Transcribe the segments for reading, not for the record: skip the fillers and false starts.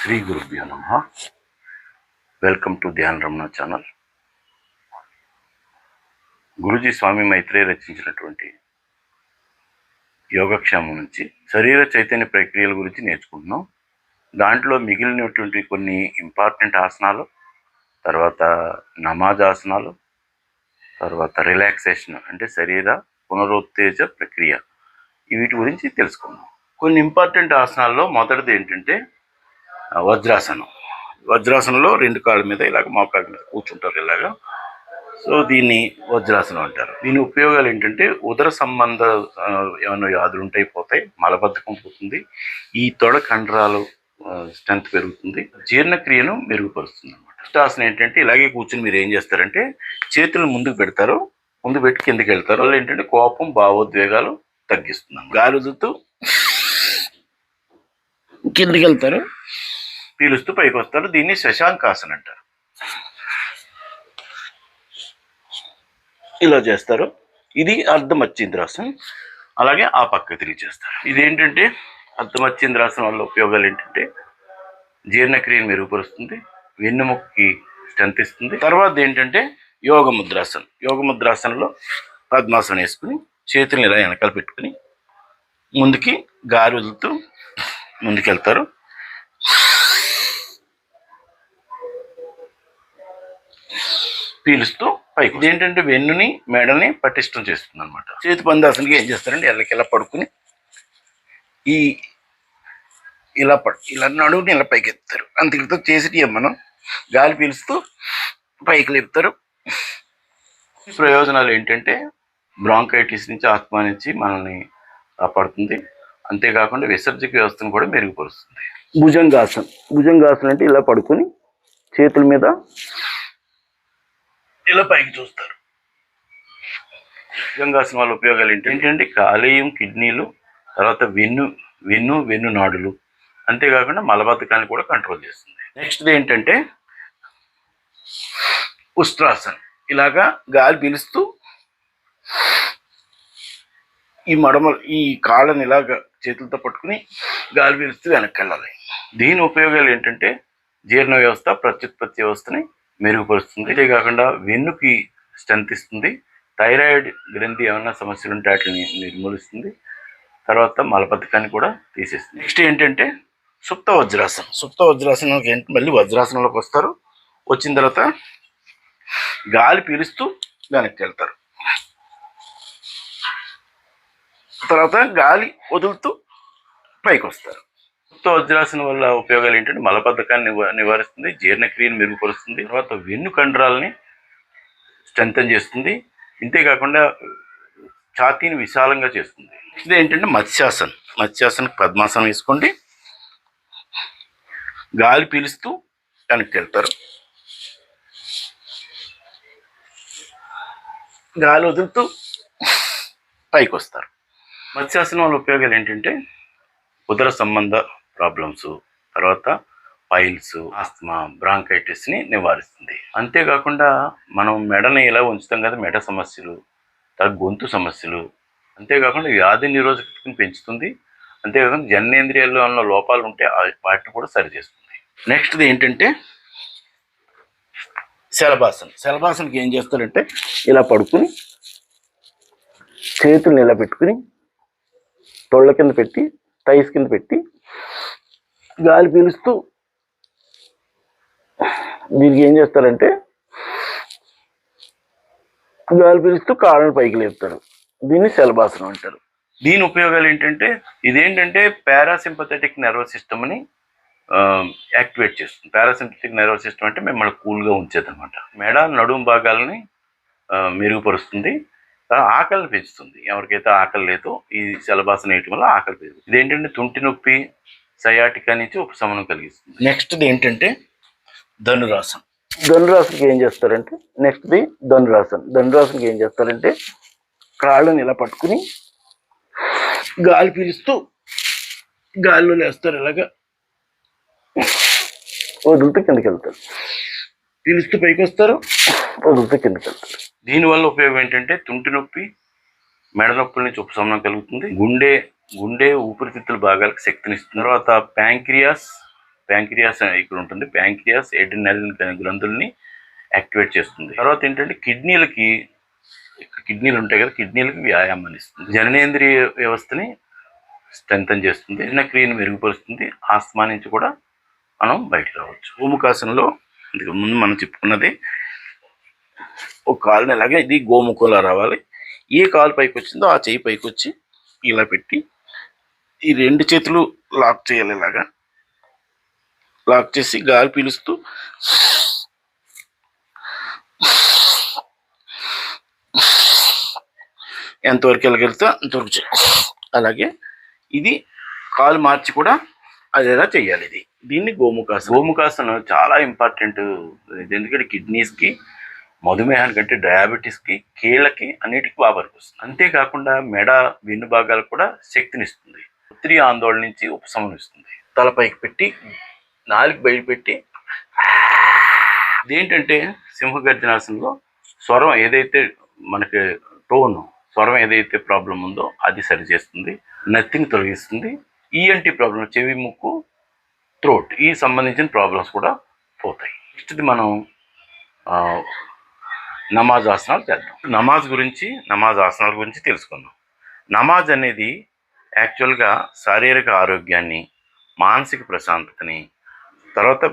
శ్రీ గురుభ్యో నమః. Welcome to ధ్యాన రమణ ఛానల్. గురూజీ స్వామి మైత్రేయ రచించినటువంటి యోగక్షేమం నుంచి శరీర చైతన్య ప్రక్రియల గురించి నేర్చుకుంటున్నాం. దాంట్లో మిగిలినటువంటి కొన్ని ఇంపార్టెంట్ ఆసనాలు, తర్వాత నమాజాసనాలు, తర్వాత రిలాక్సేషన్ అంటే శరీర పునరుత్తేజ ప్రక్రియ, వీటి గురించి తెలుసుకుందాం. కొన్ని ఇంపార్టెంట్ ఆసనాల్లో మొదటిది ఏంటంటే వజ్రాసనం. వజ్రాసనంలో రెండు కాళ్ళ మీద ఇలాగ మోకాళ్ళ మీద కూర్చుంటారు ఇలాగా. సో దీన్ని వజ్రాసనం అంటారు. దీని ఉపయోగాలు ఏంటంటే ఉదర సంబంధ ఏమైనా వ్యాధులు ఉంటాయి పోతాయి, మలబద్ధకం పోతుంది, ఈ తొడ కండరాలు స్ట్రెంత్ పెరుగుతుంది, జీర్ణక్రియను మెరుగుపరుస్తుంది అనమాట. ఫస్ట్ ఆసనం ఏంటంటే ఇలాగే కూర్చుని మీరు ఏం చేస్తారంటే చేతులు ముందుకు పెడతారు, ముందు పెట్టి కిందకి వెళ్తారు. వల్ల ఏంటంటే కోపం భావోద్వేగాలు తగ్గిస్తుంది. గాలి వదులుతూ కిందకి వెళ్తారు, పీలుస్తూ పైకి వస్తారు. దీన్ని శశాంకాసన అంటారు. ఇలా చేస్తారు. ఇది అర్ధమచ్చేంద్రాసనం. అలాగే ఆ పక్క తిరిగి చేస్తారు. ఇదేంటంటే అర్ధమచ్చేంద్రాసనం వల్ల ఉపయోగాలు ఏంటంటే జీర్ణక్రియను మెరుగుపరుస్తుంది, వెన్నుముక్కి స్ట్రెంత్ ఇస్తుంది. తర్వాత ఏంటంటే యోగ ముద్రాసనం. యోగ ముద్రాసనంలో పద్మాసనం వేసుకుని చేతులను ఇలా వెనకాల పెట్టుకుని ముందుకి గాలి వదులుతూ ముందుకెళ్తారు. పీలుస్తూ పైకి. ఇదేంటంటే వెన్నుని మెడని పటిష్టం చేస్తుంది అనమాట. చేతి పందాసనకి ఏం చేస్తారంటే ఎల్లకెలా పడుకుని ఇలా నడువుని ఇలా పైకి ఎత్తారు. అంతటితో చేసి మనం గాలి పీలుస్తూ పైకి లేపుతారు. ప్రయోజనాలు ఏంటంటే బ్రాంకైటిస్ నుంచి, ఆస్మా నుంచి మనల్ని కాపాడుతుంది. అంతేకాకుండా విసర్జక వ్యవస్థను కూడా మెరుగుపరుస్తుంది. భుజంగాసనం. భుజంగాసనం అంటే ఇలా పడుకుని చేతుల మీద ఇలా పైకి చూస్తారు. భుజంగాసనం వల్ల ఉపయోగాలు ఏంటంటే కాలేయం, కిడ్నీలు, తర్వాత వెన్ను నాడులు, అంతేకాకుండా మలబద్ధకాన్ని కూడా కంట్రోల్ చేస్తుంది. నెక్స్ట్ది ఏంటంటే ఉస్ట్రాసనం. ఇలాగా గాలి పీలుస్తూ ఈ కాళ్ళని ఇలాగ చేతులతో పట్టుకుని గాలి పీలుస్తూ వెనక్కి వెళ్ళాలి. దీని ఉపయోగాలు ఏంటంటే జీర్ణ వ్యవస్థ, ప్రత్యుత్పత్తి వ్యవస్థని మెరుగుపరుస్తుంది. అంతేకాకుండా వెన్నుకి స్ట్రెంత్ ఇస్తుంది. థైరాయిడ్ గ్రంథి ఏమైనా సమస్యలు ఉంటే వాటిని నిర్మూలిస్తుంది. తర్వాత మలబద్ధకాన్ని కూడా తీసేస్తుంది. నెక్స్ట్ ఏంటంటే సుప్త వజ్రాసనం. సుప్త వజ్రాసనంకి ఏంటి, మళ్ళీ వజ్రాసనంలోకి వస్తారు. వచ్చిన తర్వాత గాలి పీలుస్తూ వెనక్కి వెళ్తారు. తర్వాత గాలి వదులుతూ పైకి వస్తారు. సుప్త వజ్రాసనం వల్ల ఉపయోగాలు ఏంటంటే మలబద్ధకాన్ని నివారిస్తుంది, జీర్ణక్రియను మెరుగుపరుస్తుంది, తర్వాత వెన్ను కండరాలని స్ట్రెంథన్ చేస్తుంది, ఇంతేకాకుండా ఛాతీని విశాలంగా చేస్తుంది. ఇది ఏంటంటే మత్స్యాసనం. మత్స్యాసనకు పద్మాసనం వేసుకోండి. గాలి పీలుస్తూ వెనక్కి వెళ్తారు, గాలి వదులుతూ పైకి వస్తారు. మత్స్యాసనం వల్ల ఉపయోగాలు ఏంటంటే ఉదర సంబంధ ప్రాబ్లమ్స్, తర్వాత పైల్స్, ఆస్మా, బ్రాంకైటిస్ని నివారిస్తుంది. అంతేకాకుండా మనం మెడని ఇలా ఉంచుతాం కదా, మెడ సమస్యలు, గొంతు సమస్యలు, అంతేకాకుండా వ్యాధి నిరోధకతను పెంచుతుంది. అంతేకాకుండా జననేంద్రియాల్లో ఉన్న లోపాలు ఉంటే వాటిని కూడా సరిచేస్తుంది. నెక్స్ట్ది ఏంటంటే శలభాసనం. శలభాసనకి ఏం చేస్తారంటే ఇలా పడుకుని చేతుల్ని ఇలా పెట్టుకుని తొళ్ళ కింద పెట్టి, టైస్ కింద పెట్టి గాలి పీలుస్తూ దీనికి ఏం చేస్తారంటే గాలి పీలుస్తూ కాళ్ళను పైకి లేపుతారు. దీన్ని శలభాసనం అంటారు. దీని ఉపయోగాలు ఏంటంటే ఇదేంటంటే పారాసింపథెటిక్ నర్వస్ సిస్టమ్ని యాక్టివేట్ చేస్తుంది. పారాసింపథెటిక్ నర్వస్ సిస్టమ్ అంటే మిమ్మల్ని కూల్గా ఉంచేది అనమాట. మెడ, నడుము భాగాలని మెరుగుపరుస్తుంది, ఆకలిని పెంచుతుంది. ఎవరికైతే ఆకలి లేదో ఈ శలభాసనం వేయటం వల్ల ఆకలి పెరుగుతుంది. ఇదేంటంటే తుంటి నొప్పి, సయాటికా నుంచి ఉపశమనం కలిగిస్తుంది. నెక్స్ట్ది ఏంటంటే ధనురాసనం. ధనురాసనకి ఏం చేస్తారంటే నెక్స్ట్ది ధనురాసనకి ఏం చేస్తారంటే కాళ్ళని ఇలా పట్టుకుని గాలి పీలుస్తూ గాలిలో లేస్తారు. ఇలాగా వదులుతూ కిందకి వెళ్తారు, పీలుస్తూ పైకి వస్తారు, వదులుతూ కిందకి వెళ్తారు. దీనివల్ల ఉపయోగం ఏంటంటే తుంటి నొప్పి, మెడ నొప్పుల నుంచి ఉపశమనం కలుగుతుంది. గుండె ఊపిరితిత్తుల భాగాలకు శక్తినిస్తుంది. తర్వాత ప్యాంక్రియాస్, ప్యాంక్రియాస్ ఇక్కడ ఉంటుంది. ప్యాంక్రియాస్ ఎడ్రినలిన్ గ్రంథుల్ని యాక్టివేట్ చేస్తుంది. తర్వాత ఏంటంటే కిడ్నీలు ఉంటాయి కదా, కిడ్నీలకు వ్యాయామాన్ని ఇస్తుంది. జననేంద్రియ వ్యవస్థని స్ట్రెంథన్ చేస్తుంది. జీర్ణక్రియను మెరుగుపరుస్తుంది. ఆస్తమా నుంచి కూడా మనం బయటకు రావచ్చు. గోముఖాసనంలో ఇందుకు ముందు మనం చెప్పుకున్నది, ఒక కాలుని అలాగే ఇది గోముఖంలో రావాలి. ఏ కాలు పైకి వచ్చిందో ఆ చెయ్యి పైకి వచ్చి ఇలా పెట్టి ఈ రెండు చేతులు లాక్ చేయాలి. ఇలాగా లాక్ చేసి గాలి పీలుస్తూ ఎంతవరకు వెళ్ళగలిగితే అంతవరకు అలాగే ఇది కాలు మార్చి కూడా అదేలా చేయాలి. దీన్ని గోముఖాసనం చాలా ఇంపార్టెంట్. ఎందుకంటే కిడ్నీస్కి, మధుమేహానికి అంటే డయాబెటీస్కి, కీళ్ళకి అన్నిటికీ బాగా పనికొస్తుంది. అంతేకాకుండా మెడ, వెన్ను భాగాలకు కూడా శక్తినిస్తుంది. ఒత్తిడి ఆందోళన నుంచి ఉపశమనిస్తుంది. తలపైకి పెట్టి నాలుగు బయట పెట్టి ఇదేంటంటే సింహగర్జనాసనంలో స్వరం ఏదైతే మనకి స్వరం ఏదైతే ప్రాబ్లం ఉందో అది సరిచేస్తుంది. నత్తిని తొలగిస్తుంది. ఈఎన్టీ ప్రాబ్లం, చెవి, ముక్కు, థ్రోట్ ఈ సంబంధించిన ప్రాబ్లమ్స్ కూడా పోతాయి. నెక్స్ట్ది మనం నమాజ్ ఆసనాలు చేద్దాం. నమాజ్ ఆసనాల గురించి తెలుసుకుందాం. నమాజ్ అనేది యాక్చువల్గా శారీరక ఆరోగ్యాన్ని, మానసిక ప్రశాంతతని, తర్వాత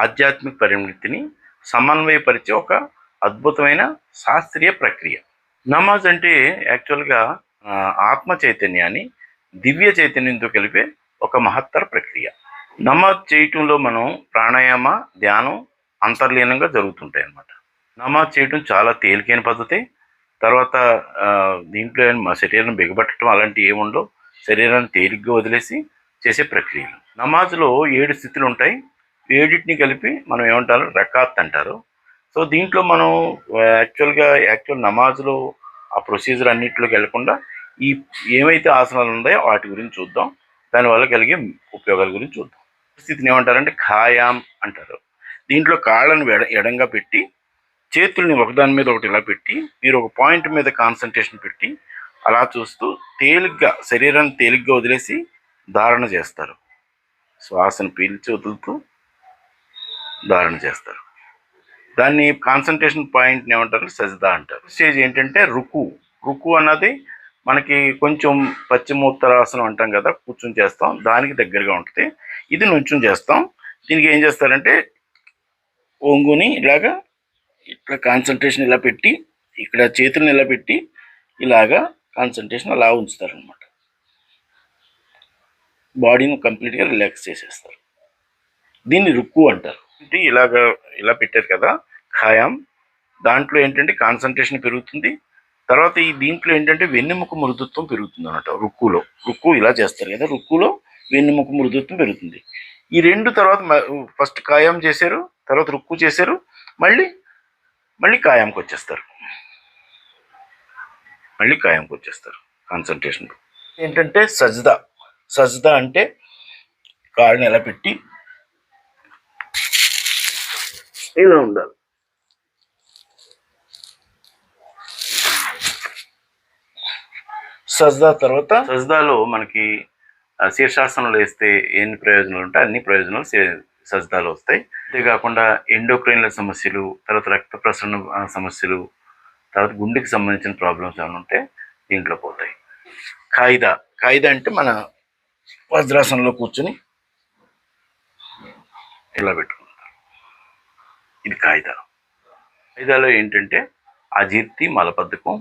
ఆధ్యాత్మిక పరిణతిని సమన్వయపరిచే ఒక అద్భుతమైన శాస్త్రీయ ప్రక్రియ. నమాజ్ అంటే యాక్చువల్గా ఆత్మ చైతన్యాన్ని దివ్య చైతన్యంతో కలిపే ఒక మహత్తర ప్రక్రియ. నమాజ్ చేయటంలో మనం ప్రాణాయామ, ధ్యానం అంతర్లీనంగా జరుగుతుంటాయి అన్నమాట. నమాజ్ చేయటం చాలా తేలికైన పద్ధతి. తర్వాత దీంట్లో మా శరీరం బిగబట్టడం అలాంటివి ఏముండవు. శరీరాన్ని తేలిగ్గా వదిలేసి చేసే ప్రక్రియలు. నమాజ్లో 7 స్థితులు ఉంటాయి. 7టిని కలిపి మనం ఏమంటారు, రకాత్ అంటారు. సో దీంట్లో మనం యాక్చువల్ నమాజ్లో ఆ ప్రొసీజర్ అన్నింటిలోకి వెళ్లకుండా ఈ ఏమైతే ఆసనాలు ఉన్నాయో వాటి గురించి చూద్దాం. దానివల్ల కలిగే ఉపయోగాల గురించి చూద్దాం. స్థితిని ఏమంటారంటే ఖాయాం అంటారు. దీంట్లో కాళ్ళను ఎడంగా పెట్టి చేతుల్ని ఒకదాని మీద ఒకటి ఇలా పెట్టి మీరు ఒక పాయింట్ మీద కాన్సన్ట్రేషన్ పెట్టి అలా చూస్తూ తేలిగ్గా శరీరాన్ని తేలిగ్గా వదిలేసి ధారణ చేస్తారు. శ్వాసను పీల్చి వదులుతూ ధారణ చేస్తారు. దాన్ని కాన్సన్ట్రేషన్ పాయింట్ని ఏమంటారు, సజ్దా అంటారు. స్టేజ్ ఏంటంటే రుకు అన్నది మనకి కొంచెం పశ్చిమోత్తరాసనం అంటాం కదా, కూర్చొని చేస్తాం, దానికి దగ్గరగా ఉంటుంది. ఇది నుంచుని చేస్తాం. దీనికి ఏం చేస్తారంటే ఒంగుని ఇట్లా కాన్సన్ట్రేషన్ ఇలా పెట్టి ఇక్కడ చేతులను ఇలా పెట్టి ఇలాగా కాన్సన్ట్రేషన్ అలా ఉంచుతారనమాట. బాడీని కంప్లీట్గా రిలాక్స్ చేసేస్తారు. దీన్ని రుక్కు అంటారు. అంటే ఇలా పెట్టారు కదా ఖాయాం, దాంట్లో ఏంటంటే కాన్సన్ట్రేషన్ పెరుగుతుంది. తర్వాత దీంట్లో ఏంటంటే వెన్నెముక మృదుత్వం పెరుగుతుంది అన్నమాట. రుక్కు ఇలా చేస్తారు కదా, రుక్కులో వెన్నెముక మృదుత్వం పెరుగుతుంది. ఈ రెండు తర్వాత ఫస్ట్ ఖాయాం చేశారు, తర్వాత రుక్కు చేశారు, మళ్ళీ ఖాయాంకి వచ్చేస్తారు. కాన్సన్ట్రేషన్ ఏంటంటే సజ్దా అంటే కాళ్ళని ఎలా పెట్టి ఇలా ఉండాలి. సజ్దాలో మనకి శీర్షాసనంలో వేస్తే ఎన్ని ప్రయోజనాలు ఉంటాయి అన్ని ప్రయోజనాలు సజ్దాలో వస్తాయి. అంతేకాకుండా ఎండోక్రైన్ల సమస్యలు, తర్వాత రక్త ప్రసరణ సమస్యలు, తర్వాత గుండెకి సంబంధించిన ప్రాబ్లమ్స్ ఏమైనా ఉంటే దీంట్లో పోతాయి. ఖాయిదా అంటే మన వజ్రాసనంలో కూర్చొని ఇలా పెట్టుకుంటారు. ఇది ఖాయిదాలో ఏంటంటే అజీర్తి, మలబద్ధకం,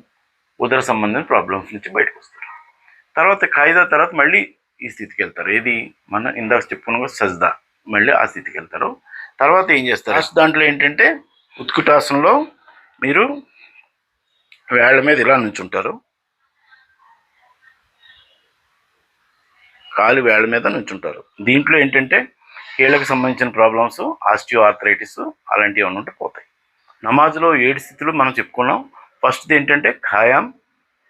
ఉదర సంబంధించిన ప్రాబ్లమ్స్ నుంచి బయటకు వస్తారు. తర్వాత ఖాయిదా తర్వాత మళ్ళీ ఈ స్థితికి వెళ్తారు. ఏది మనం ఇందాక చెప్పుకున్న సజ్దా, మళ్ళీ ఆ స్థితికి వెళ్తారు. తర్వాత ఏం చేస్తారు, దాంట్లో ఏంటంటే ఉత్కుటాసనంలో మీరు వేళ్ల మీద ఇలా నుంచుంటారు. కాలు వేళ్ల మీద నుంచుంటారు. దీంట్లో ఏంటంటే కీళ్ళకి సంబంధించిన ప్రాబ్లమ్స్, ఆస్టియో ఆర్థరైటిస్ అలాంటివి ఏమైనా ఉంటే పోతాయి. నమాజ్లో 7 స్థితులు మనం చెప్పుకున్నాం. ఫస్ట్ది ఏంటంటే ఖాయాం,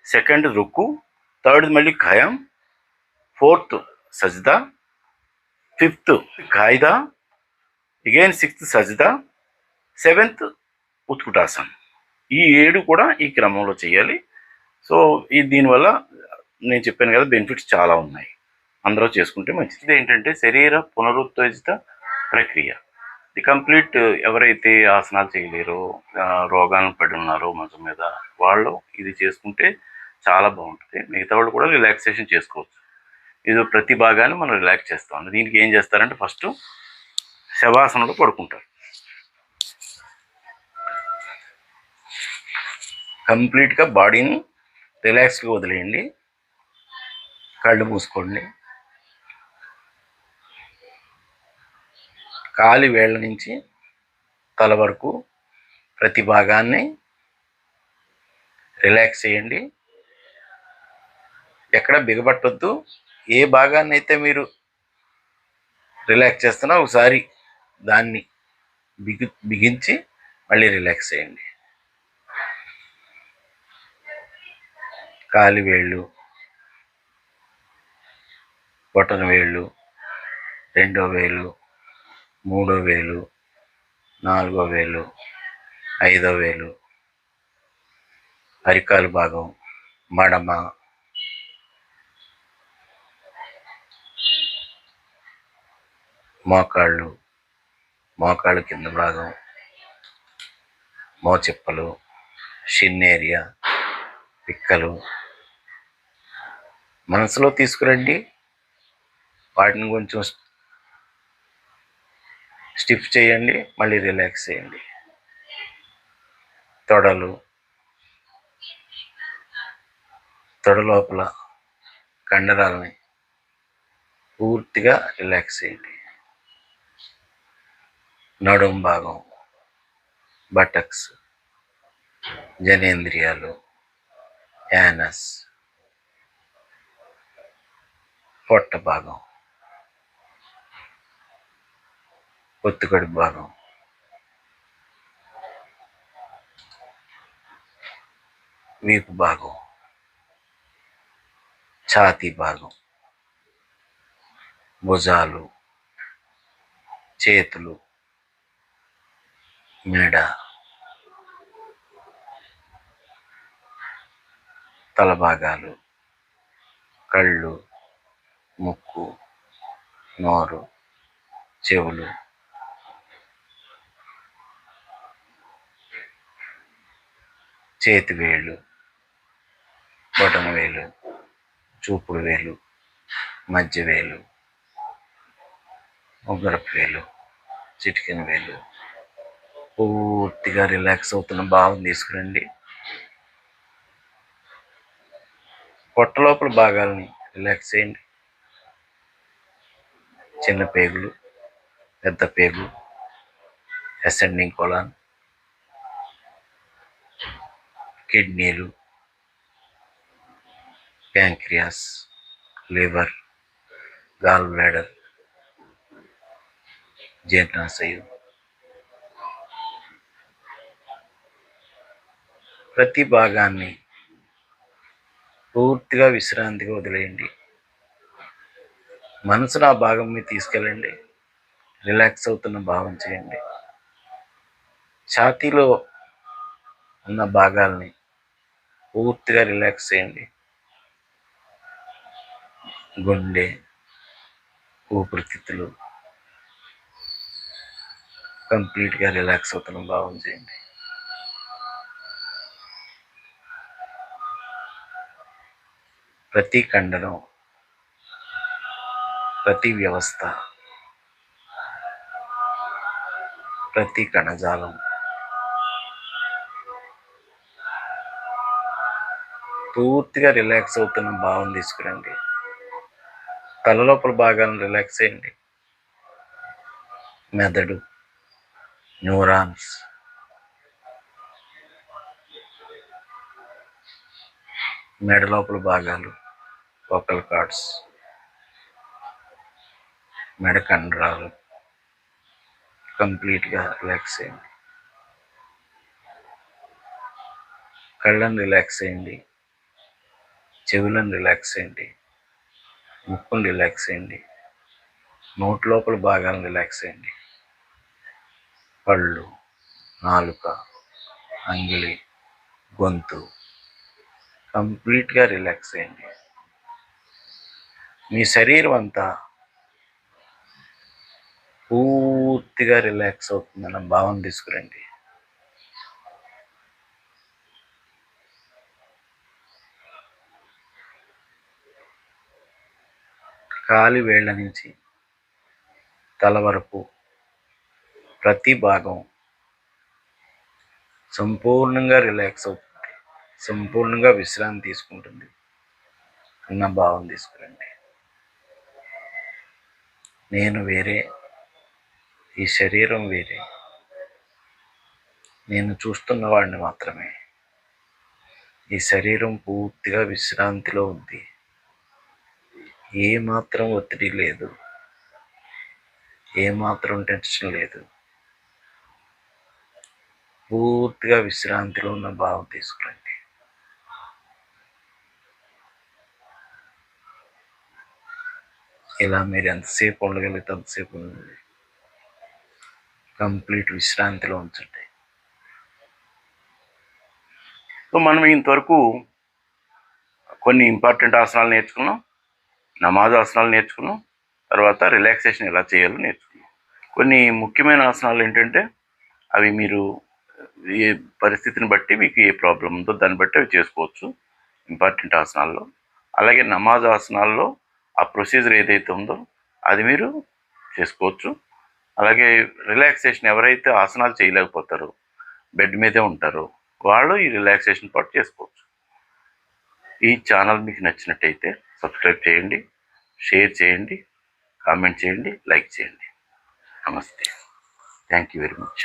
సెకండ్ రుక్కు, థర్డ్ మళ్ళీ ఖాయాం, ఫోర్త్ సజ్దా, ఫిఫ్త్ ఖాయిదా, అగైన్ సిక్స్త్ సజ్దా, సెవెంత్ ఉత్కుటాసన్. ఈ 7 కూడా ఈ క్రమంలో చేయాలి. సో దీనివల్ల నేను చెప్పాను కదా బెనిఫిట్స్ చాలా ఉన్నాయి. అందరూ చేసుకుంటే మంచిది. ఇదేంటంటే శరీర పునరుత్తేజిత ప్రక్రియ. ఇది కంప్లీట్ ఎవరైతే ఆసనాలు చేయలేరో, రోగాలను పడి ఉన్నారో మంచం మీద, వాళ్ళు ఇది చేసుకుంటే చాలా బాగుంటుంది. మిగతా వాళ్ళు కూడా రిలాక్సేషన్ చేసుకోవచ్చు. ఇది ప్రతి భాగాన్ని మనం రిలాక్స్ చేస్తాం. దీనికి ఏం చేస్తారంటే ఫస్ట్ శవాసనంలో పడుకుంటారు. కంప్లీట్గా బాడీని రిలాక్స్గా వదిలేయండి. కళ్ళు మూసుకోండి. కాలి వేళ్ళ నుంచి తల వరకు ప్రతి భాగాన్ని రిలాక్స్ చేయండి. ఎక్కడ బిగబట్టొద్దు. ఏ భాగాన్ని అయితే మీరు రిలాక్స్ చేస్తున్నా ఒకసారి దాన్ని బిగించి మళ్ళీ రిలాక్స్ చేయండి. కాలి వేళ్ళు, బొటన వేళ్ళు, రెండో వేలు, మూడో వేలు, నాలుగో వేలు, ఐదో వేలు, అరికాలు భాగం, మడమ, మోకాళ్ళు, మోకాళ్ళు కింద భాగం, మోచిప్పలు, షిన్ ఏరియా, పిక్కలు మనసులో తీసుకురండి. వాటిని కొంచెం స్టిఫ్ చేయండి, మళ్ళీ రిలాక్స్ చేయండి. తొడ లోపల కండరాలని పూర్తిగా రిలాక్స్ చేయండి. నడుం భాగం, బటక్స్, జనేంద్రియాలు, యానస్, పొట్ట భాగం, పొత్తికడుపు భాగం, వీపు భాగం, ఛాతీ భాగం, భుజాలు, చేతులు, మెడ, తల భాగాలు, కళ్ళు, ముక్కు, నోరు, చెవులు, చేతి వేళ్ళు, బొటన వేలు, చూపుడు వేలు, మధ్య వేలు, ఉంగరపు వేలు, చిటికెన వేలు పూర్తిగా రిలాక్స్ అవుతున్న భావం తీసుకురండి. పొట్ట లోపల భాగాలని రిలాక్స్ చేయండి. చిన్న పేగులు, పెద్ద పేగులు, అసెండింగ్ కొలాన్, కిడ్నీలు, ప్యాంక్రియాస్, లివర్, గాల్ బ్లాడర్, జీర్ణాశయం, ప్రతి భాగాన్ని పూర్తిగా విశ్రాంతిగా వదిలేయండి. మనసును ఆ భాగం మీద తీసుకెళ్ళండి. రిలాక్స్ అవుతున్న భావం చేయండి. ఛాతీలో ఉన్న భాగాల్ని పూర్తిగా రిలాక్స్ చేయండి. గుండె, ఊపిరితిత్తులు కంప్లీట్గా రిలాక్స్ అవుతున్న భావం చేయండి. ప్రతి కండరం, ప్రతి వ్యవస్థ, ప్రతి కణజాలం పూర్తిగా రిలాక్స్ అవుతున్న భావం తీసుకురండి. తల లోపల భాగాలను రిలాక్స్ చేయండి. మెదడు, న్యూరాన్స్, మెడ లోపల భాగాలు, వోకల్ కార్డ్స్, మెడ కండరాలు కంప్లీట్గా రిలాక్స్ చేయండి. కళ్ళను రిలాక్స్ చేయండి. చెవులను రిలాక్స్ చేయండి. ముక్కును రిలాక్స్ చేయండి. నోటి లోపల భాగాలను రిలాక్స్ చేయండి. పళ్ళు, నాలుక, అంగిలి, గొంతు కంప్లీట్గా రిలాక్స్ చేయండి. మీ శరీరం అంతా పూర్తిగా రిలాక్స్ అవుతుందన్న భావన తీసుకురండి. కాలి వేళ్ళ నుంచి తల వరకు ప్రతి భాగం సంపూర్ణంగా రిలాక్స్ అవుతుంది, సంపూర్ణంగా విశ్రాంతి తీసుకుంటుంది అన్న భావం తీసుకురండి. నేను వేరే, ఈ శరీరం వేరే, నేను చూస్తున్న వాడిని మాత్రమే. ఈ శరీరం పూర్తిగా విశ్రాంతిలో ఉంది, ఏమాత్రం ఒత్తిడి లేదు, ఏమాత్రం టెన్షన్ లేదు, పూర్తిగా విశ్రాంతిలో ఉన్న భావం తీసుకురండి. ఇలా మీరు ఎంతసేపు ఉండగలిగితే అంతసేపు ఉండండి, కంప్లీట్ విశ్రాంతిలో ఉంచండి. సో మనం ఇంతవరకు కొన్ని ఇంపార్టెంట్ ఆసనాలు నేర్చుకున్నాం, నమాజ్ ఆసనాలు నేర్చుకున్నాం, తర్వాత రిలాక్సేషన్ ఎలా చేయాలో నేర్చుకున్నాం. కొన్ని ముఖ్యమైన ఆసనాలు ఏంటంటే అవి మీరు ఏ పరిస్థితిని బట్టి మీకు ఏ ప్రాబ్లం ఉందో దాన్ని బట్టి అవి చేసుకోవచ్చు ఇంపార్టెంట్ ఆసనాల్లో. అలాగే నమాజ్ ఆసనాల్లో ఆ ప్రొసీజర్ ఏదైతే ఉందో అది మీరు చేసుకోవచ్చు. అలాగే రిలాక్సేషన్ ఎవరైతే ఆసనాలు చేయలేకపోతారో, బెడ్ మీదే ఉంటారో, వాళ్ళు ఈ రిలాక్సేషన్ పార్ట్ చేసుకోవచ్చు. ఈ ఛానల్ మీకు నచ్చినట్టయితే సబ్స్క్రైబ్ చేయండి, షేర్ చేయండి, కామెంట్ చేయండి, లైక్ చేయండి. నమస్తే. Thank you very much.